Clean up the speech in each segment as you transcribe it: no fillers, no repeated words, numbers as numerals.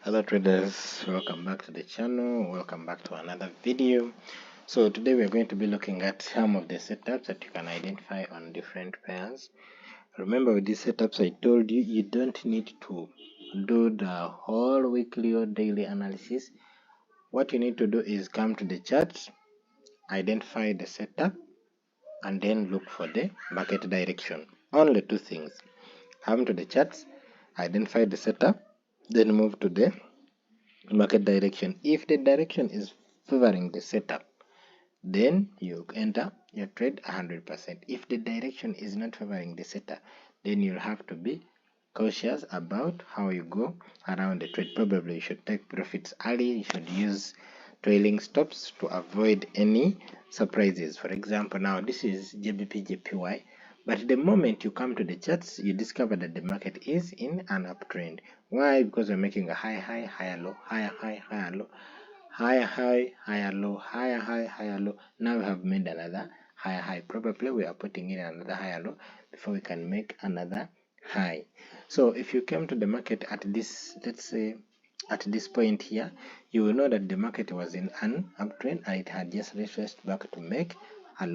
Hello traders, welcome back to the channel, welcome back to another video. So today we're going to be looking at some of the setups that you can identify on different pairs. Remember, with these setups I told you, you don't need to do the whole weekly or daily analysis. What you need to do is come to the charts, identify the setup, and then look for the market direction. Only two things: come to the charts, identify the setup, then move to the market direction. If the direction is favoring the setup, then you enter your trade 100%. If the direction is not favoring the setup, then you'll have to be cautious about how you go around the trade. Probably you should take profits early. You should use trailing stops to avoid any surprises. For example, now this is JBP JPY, but the moment you come to the charts, you discover that the market is in an uptrend. Why? Because we're making a higher higher low, higher low, higher low, higher low. Now we have made another higher high. Probably we are putting in another higher low before we can make another high. So if you came to the market at this, let's say at this point here, you will know that the market was in an uptrend and it had just retraced back to make a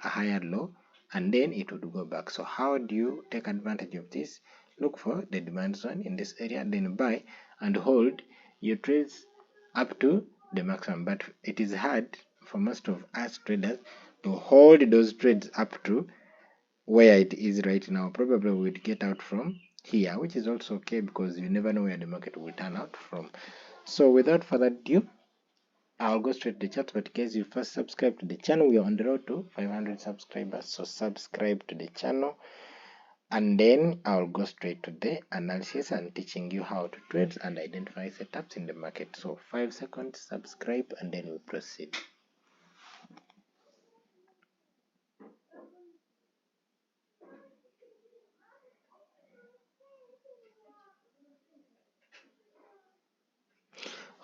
higher low, and then it would go back. So how do you take advantage of this? Look for the demand zone in this area, then buy and hold your trades up to the maximum. But it is hard for most of us traders to hold those trades up to where it is right now. Probably we would get out from here, which is also okay because you never know where the market will turn out from. So without further ado, I'll go straight to the chart. But in case you first subscribe to the channel, we are on the road to 500 subscribers. So subscribe to the channel, and then I'll go straight to the analysis and teaching you how to trade and identify setups in the market. So 5 seconds, subscribe, and then we proceed.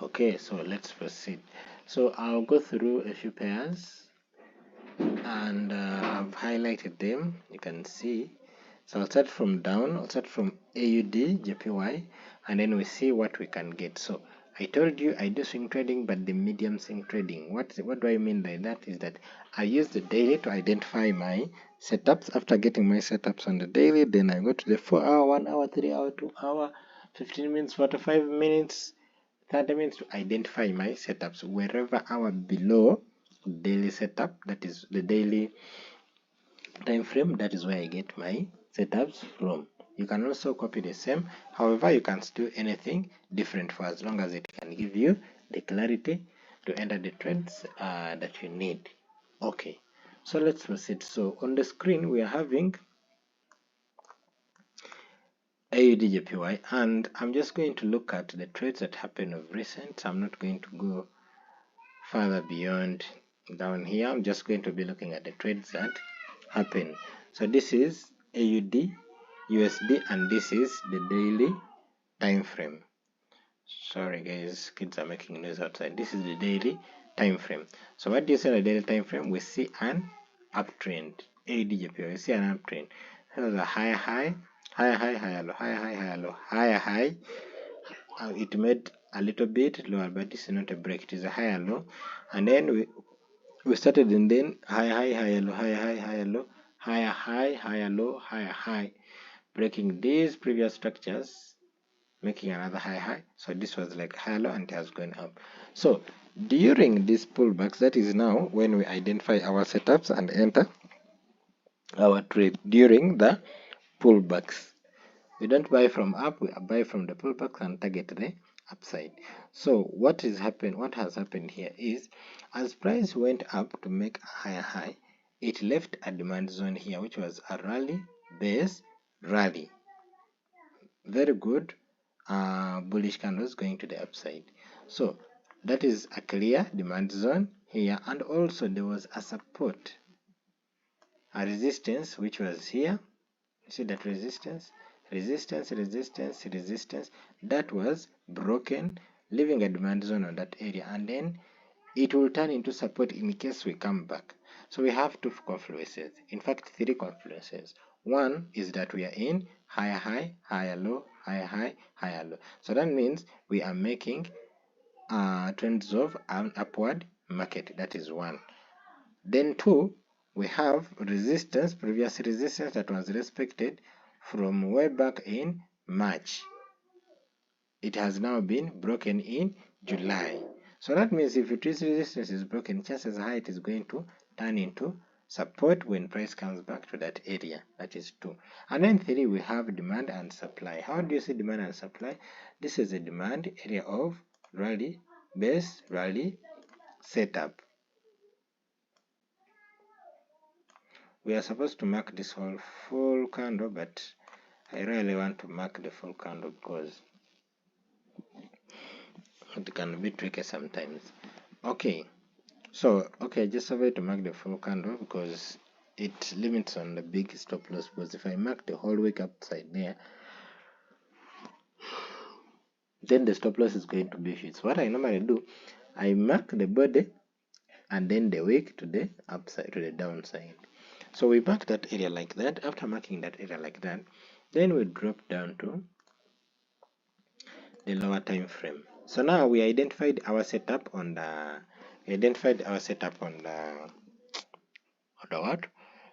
Okay, so let's proceed. So I'll go through a few pairs, and I've highlighted them. You can see. So I'll start from down. I'll start from AUD JPY, and then we see what we can get. So I told you I do swing trading, but the medium swing trading. What do I mean by that? Is that I use the daily to identify my setups. After getting my setups on the daily, then I go to the 4 hour, 1 hour, 3 hour, 2 hour, 15 minutes, 45 minutes, 30 minutes to identify my setups. Wherever hour below daily setup, that is the daily time frame, that is where I get my setups from. You can also copy the same, however you can do anything different for as long as it can give you the clarity to enter the trades that you need. Okay, so let's proceed. So on the screen we are having AUDJPY, and I'm just going to look at the trades that happened of recent. I'm not going to go further beyond down here. I'm just going to be looking at the trades that happen. So this is AUD USD, and this is the daily time frame. Sorry guys, kids are making noise outside. This is the daily time frame. So what do you see on the daily time frame? We see an uptrend. AUDJPY, we see an uptrend. So the higher high, higher low, higher low, higher high. It made a little bit lower, but this is not a break, it is a higher low. And then we started, and then higher low, higher low, higher low, higher high, breaking these previous structures, making another high. So this was like higher low and it has gone up. So during these pullbacks, that is now when we identify our setups and enter our trade during the pullbacks. We don't buy from up, we buy from the pullbacks and target the upside. So what has happened here is, as price went up to make a higher high, it left a demand zone here, which was a rally base rally. Very good bullish candles going to the upside. So that is a clear demand zone here, and also there was a support, a resistance, which was here. You see that resistance, that was broken, leaving a demand zone on that area, and then it will turn into support in case we come back. So we have two confluences, in fact 3 confluences. One is that we are in higher high, higher low, higher high, higher low. So that means we are making trends of an upward market. That is one. Then two, we have resistance, previous resistance that was respected from way back in March. It has now been broken in July. So that means if this resistance is broken, chances are it is going to turn into support when price comes back to that area. That is 2. And then 3, we have demand and supply. How do you see demand and supply? This is a demand area of rally, base, rally, setup. We are supposed to mark this whole full candle, but I really want to mark the full candle because it can be tricky sometimes. Okay, so just a way to mark the full candle because it limits on the big stop loss. Because if I mark the whole wick upside there, then the stop loss is going to be huge. So what I normally do, I mark the body and then the wick to the upside, to the downside. So we mark that area like that. After marking that area like that, then we drop down to the lower time frame. So now we identified our setup on the what?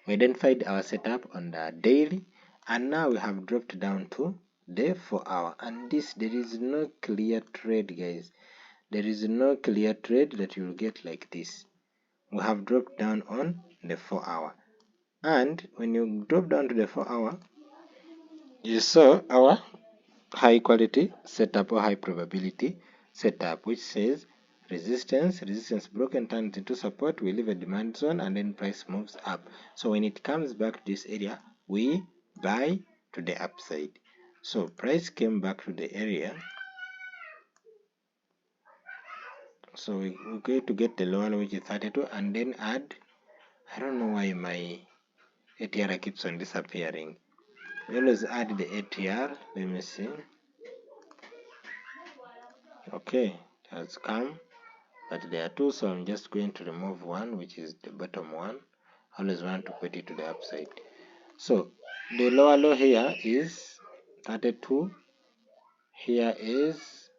We identified our setup on the daily, and now we have dropped down to the 4-hour. And this, there is no clear trade, guys. There is no clear trade that you will get like this. We have dropped down on the 4-hour, and when you drop down to the 4-hour, you saw our high quality setup or high probability setup, which says resistance broken turns into support, we leave a demand zone, and then price moves up. So when it comes back to this area, we buy to the upside. So price came back to the area, so we're going to get the lower, which is 32, and then add, I don't know why my ATR keeps on disappearing. We always add the ATR. Let me see. Okay, it has come, but there are two, so I'm just going to remove one, which is the bottom one. I always want to put it to the upside. So the lower low here is 32, here is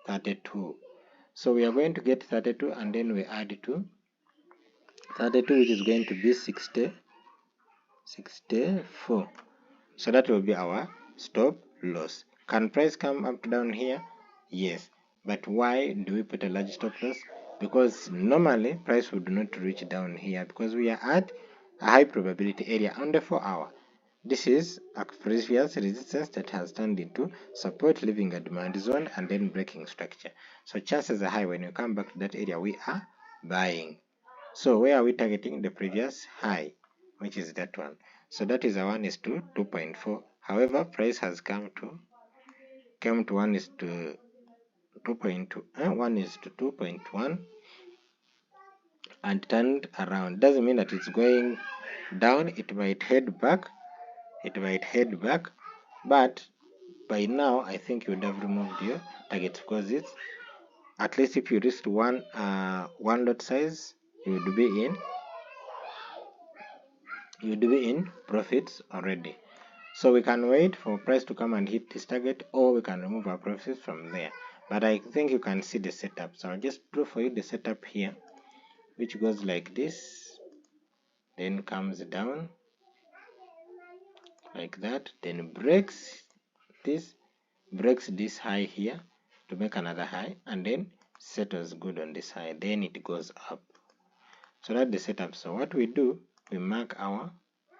32. So we are going to get 32, and then we add to 32, which is going to be 64. So that will be our stop loss. Can price come up down here? Yes. But why do we put a large stop loss? Because normally price would not reach down here because we are at a high probability area on the 4-hour. This is a previous resistance that has turned into support, leaving a demand zone and then breaking structure. So chances are high when you come back to that area, we are buying. So where are we targeting? The previous high, which is that one. So that is a 1 is to 2.4. However, price has come to 1 is to 2.2, 1 is to 2.1, and turned around. Doesn't mean that it's going down. It might head back. But by now I think you would have removed your target because it's, at least if you reached one lot size, you would be in profits already. So we can wait for price to come and hit this target, or we can remove our profits from there. But I think you can see the setup. So I'll just draw for you the setup here, which goes like this, then comes down like that, then breaks this high here to make another high, and then settles good on this high, then it goes up. So that's the setup. So what we do, we mark our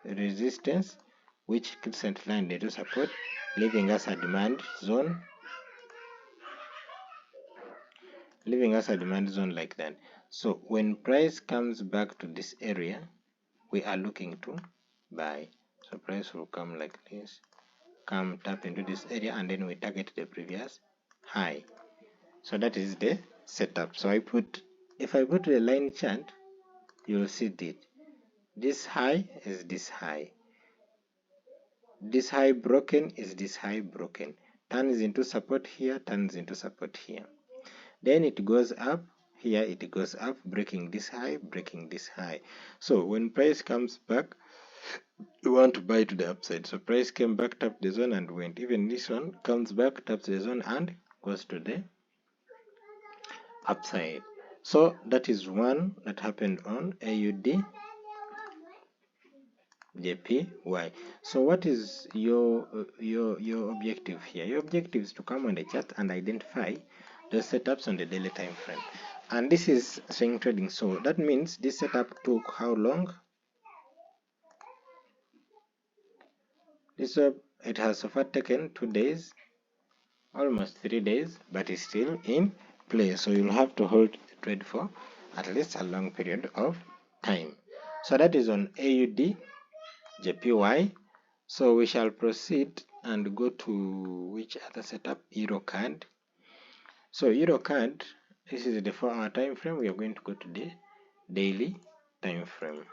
resistance, which crescent line they do support, leaving us a demand zone, like that. So when price comes back to this area, we are looking to buy. So price will come like this, come tap into this area, and then we target the previous high. So that is the setup. So if I put the line chart, you will see that this high is this high, this high broken is this high broken, turns into support here, turns into support here, then it goes up here, it goes up, breaking this high, breaking this high. So when price comes back, we want to buy to the upside. So price came back, tapped the zone and went. Even this one comes back, taps the zone and goes to the upside. So that is one that happened on AUD JPY. So what is your objective here? Your objective is to come on the chart and identify the setups on the daily time frame. And this is swing trading. So that means this setup took how long? This it has so far taken 2 days, almost 3 days, but it's still in play. So you'll have to hold the trade for at least a long period of time. So that is on AUD JPY. So we shall proceed and go to which other setup? EuroCAD. So EuroCAD, this is the 4-hour time frame. We are going to go to the daily time frame.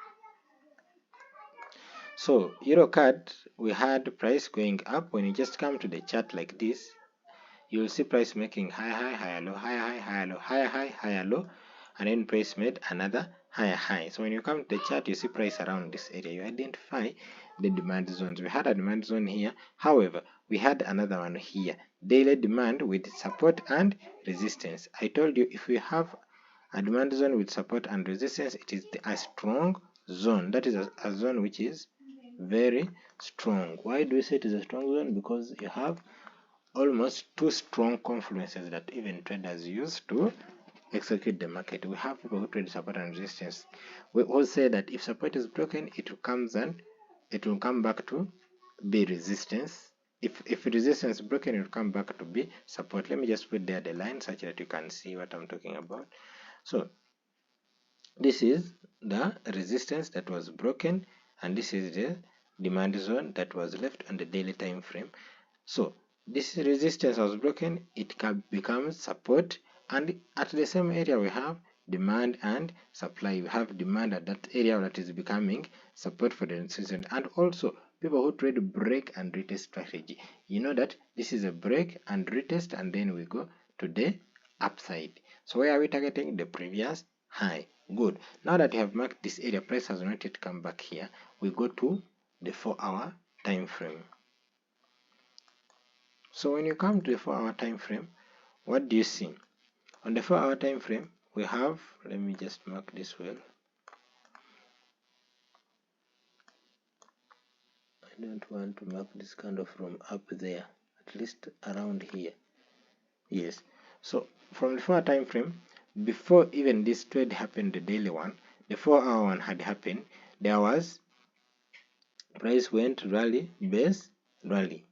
So EuroCAD, we had price going up. When you just come to the chart like this, you will see price making higher low, higher low, higher low, and then price made another high. So when you come to the chart, you see price around this area. You identify the demand zones. We had a demand zone here. However, we had another one here. Daily demand with support and resistance. I told you if we have a demand zone with support and resistance, it is a strong zone. That is a zone which is very strong. Why do we say it is a strong zone? Because you have almost two strong confluences that even traders use to execute the market. We have people who trade support and resistance. We all say that if support is broken, it will come back to be resistance. If resistance is broken, it will come back to be support. Let me just put there the line such that you can see what I'm talking about. So this is the resistance that was broken, and this is the demand zone that was left on the daily time frame. So this resistance was broken, it becomes support, and at the same area we have demand and supply. We have demand at that area that is becoming support for the resistance. And also people who trade break and retest strategy, you know that this is a break and retest, and then we go to the upside. So where are we targeting? The previous high. Good. Now that you have marked this area, price has not yet come back here. We go to the 4-hour time frame. So when you come to the 4-hour time frame, what do you see? On the 4-hour time frame, we have, let me just mark this well. I don't want to mark this kind of from up there, at least around here. Yes. So from the 4-hour time frame, before even this trade happened, the daily one, the 4-hour one had happened, there was price went rally, base, rally.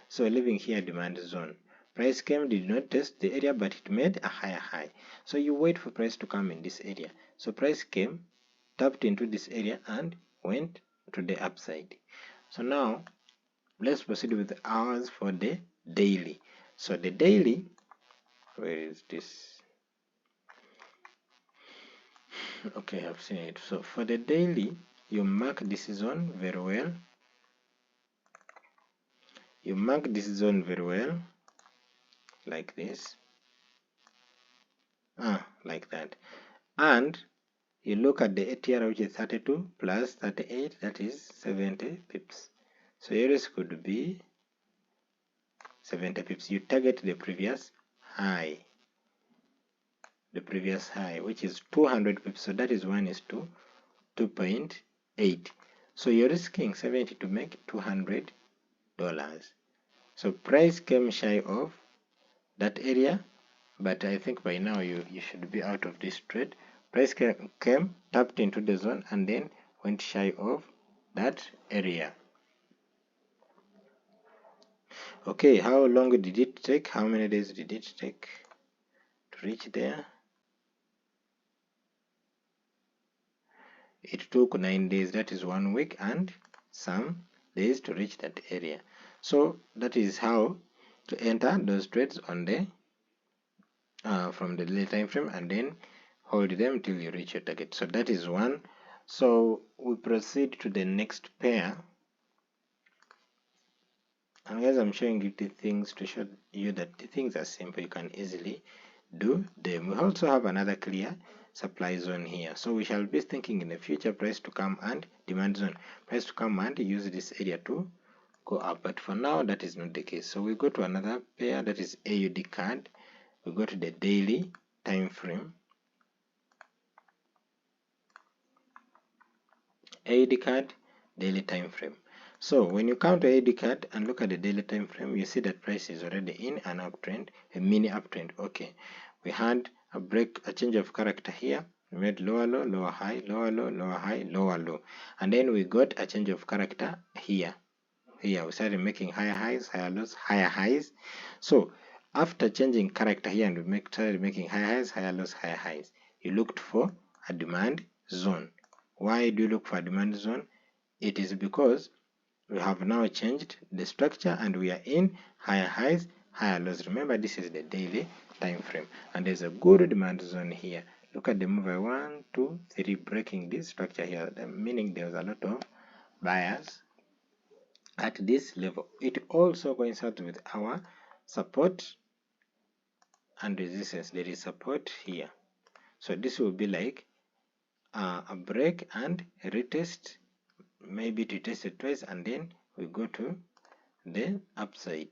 So leaving here demand zone. Price came, did not test the area, but it made a higher high. So you wait for price to come in this area. So price came, tapped into this area and went to the upside. So now let's proceed with the hours for the daily. So the daily, where is this? Okay, I've seen it. So for the daily, you mark this zone very well. You mark this zone very well, like this. Like that. And you look at the ATR, which is 32 plus 38, that is 70 pips. So your risk could be 70 pips. You target the previous high, which is 200 pips. So that is 1:2.8. So you're risking 70 to make $200. So price came shy of that area, but I think by now you should be out of this trade. Price came, tapped into the zone, and then went shy of that area. Okay, how long did it take? How many days did it take to reach there? It took 9 days, that is 1 week and some days to reach that area. So that is how to enter those trades on the from the daily time frame, and then hold them till you reach your target. So that is one. So we proceed to the next pair, and guys, I'm showing you the things to show you that the things are simple. You can easily do them. We also have another clear supply zone here, so we shall be thinking in the future price to come and demand zone, price to come and use this area to go up, but for now that is not the case. So we go to another pair, that is AUD card. We go to the daily time frame, AUD card, daily time frame. So when you come to AUD card and look at the daily time frame, you see that price is already in an uptrend, a mini uptrend. Okay, we had a break, a change of character here. We made lower low, lower high, lower low, lower high, lower low, and then we got a change of character here. Here we started making higher highs, higher lows, higher highs. So after changing character here and we started making higher highs, higher lows, higher highs, you looked for a demand zone. Why do you look for a demand zone? It is because we have now changed the structure and we are in higher highs, higher lows. Remember, this is the daily time frame and there's a good demand zone here. Look at the mover 1, 2, 3 breaking this structure here, meaning there's a lot of buyers at this level. It also coincides with our support and resistance. There is support here, so this will be like a break and a retest, maybe to test it twice and then we go to the upside.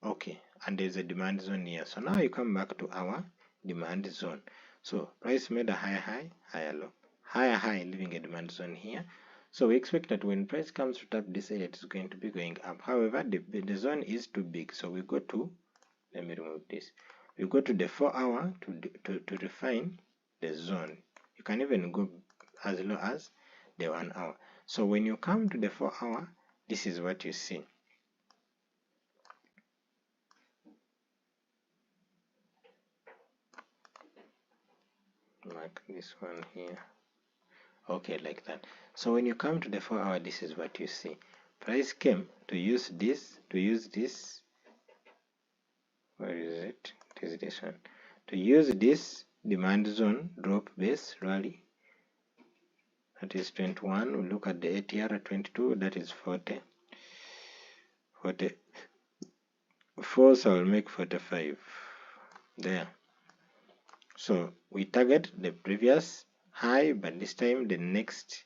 Okay, and there's a demand zone here. So now you come back to our demand zone. So price made a higher high, higher low, higher high, leaving a demand zone here. So we expect that when price comes to tap this area, it's going to be going up. However, the zone is too big, so we go to, let me remove this, we go to the 4 hour to refine the zone. You can even go as low as the 1 hour. So when you come to the 4 hour, this is what you see. Mark this one here. Okay, like that. So when you come to the 4 hour, this is what you see. Price came to use this, where is it? It is this one. To use this demand zone, drop base rally, that is 21. We look at the ATR at 22, that is 40. 44, so I'll make 45 there. So we target the previous high, but this time the next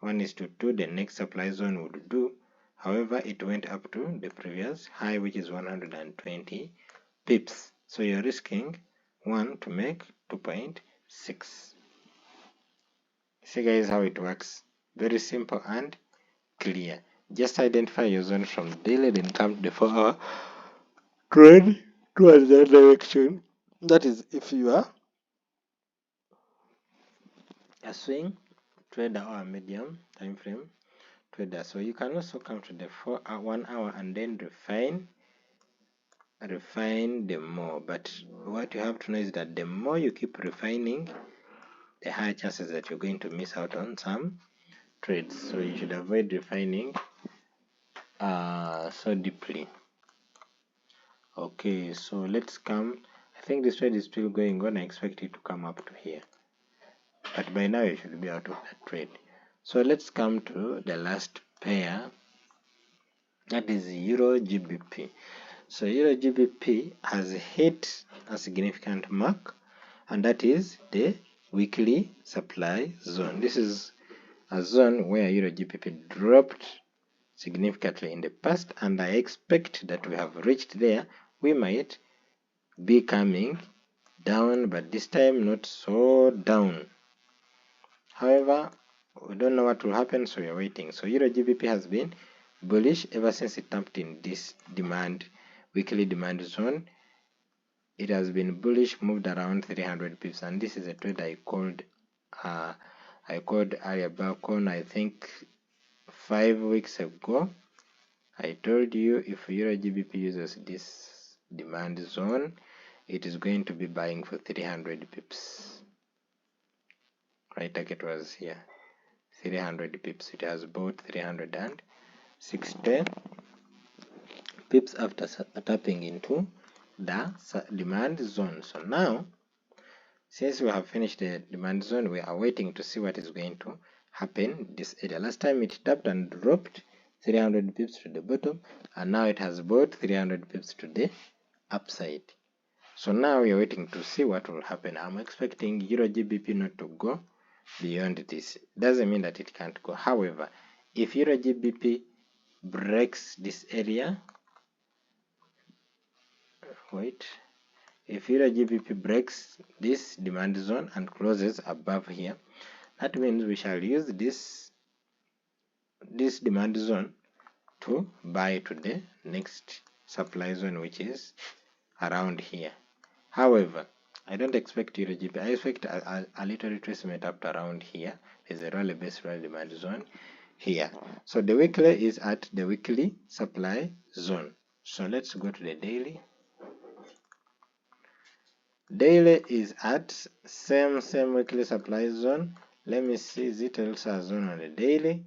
one is to 2, the next supply zone would do. However, it went up to the previous high, which is 120 pips. So you're risking 1 to make 2.6. See guys how it works. Very simple and clear. Just identify your zone from daily, then come to the 4 hour trend towards that direction. That is if you are a swing trader or a medium time frame trader. So you can also come to the 1 hour and then refine them more. But what you have to know is that the more you keep refining, the higher chances that you're going to miss out on some trades. So you should avoid refining so deeply. Okay, so let's come. I think this trade is still going on. I expect it to come up to here, but by now you should be out of that trade. So let's come to the last pair, that is Euro GBP. So Euro GBP has hit a significant mark, and that is the weekly supply zone. This is a zone where Euro GBP dropped significantly in the past, and I expect that we have reached there. We might be coming down, but this time not so down. However, we don't know what will happen, so we are waiting. So Euro GBP has been bullish ever since it tapped in this weekly demand zone. It has been bullish, moved around 300 pips, and this is a trade I called area back on, I think 5 weeks ago. I told you if Euro GBP uses this demand zone, it is going to be buying for 300 pips. My target was here, 300 pips. It has bought 360 pips after tapping into the demand zone. So now, since we have finished the demand zone, we are waiting to see what is going to happen this area. Last time it tapped and dropped 300 pips to the bottom, and now it has bought 300 pips to the upside. So now we are waiting to see what will happen. I'm expecting Euro GBP not to go beyond this. Doesn't mean that it can't go. However, if Euro GBP breaks this area, if Euro GBP breaks this demand zone and closes above here, that means we shall use this demand zone to buy to the next supply zone, which is around here. However, I don't expect Euro GBP. I expect a little retracement up to around here. There's a rally based rally demand zone here. So the weekly is at the weekly supply zone. So let's go to the daily. Daily is at same weekly supply zone. Let me see, is it also a zone on the daily?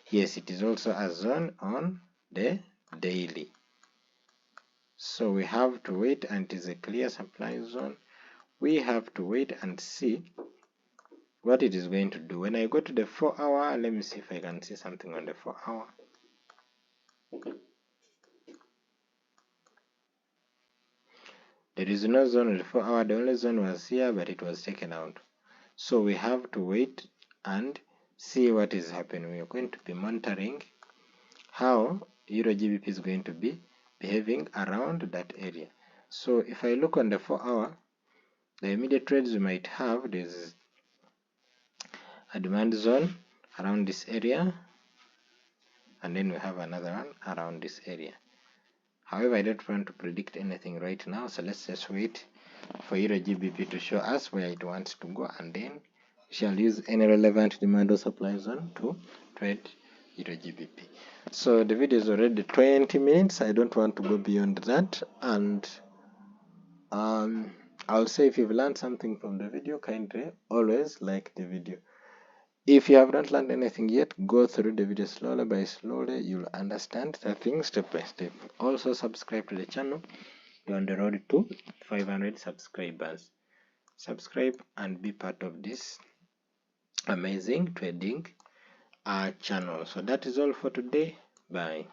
Yes, it is also a zone on the daily. So we have to wait until it's a clear supply zone. We have to wait and see what it is going to do. When I go to the 4 hour, let me see if I can see something on the 4 hour. There is no zone on the 4 hour. The only zone was here, but it was taken out. So we have to wait and see what is happening. We are going to be monitoring how Euro GBP is going to be behaving around that area. So if I look on the 4 hour, the immediate trades we might have, there's a demand zone around this area, and then we have another one around this area. However, I don't want to predict anything right now, so let's just wait for Euro GBP to show us where it wants to go, and then we shall use any relevant demand or supply zone to trade Euro GBP. So the video is already 20 minutes. I don't want to go beyond that, and I'll say if you've learned something from the video, kindly always like the video. If you have not learned anything yet, go through the video slowly by slowly. You'll understand the things step by step. Also subscribe to the channel. We're on the road to 500 subscribers. Subscribe and be part of this amazing trading channel. So that is all for today. Bye.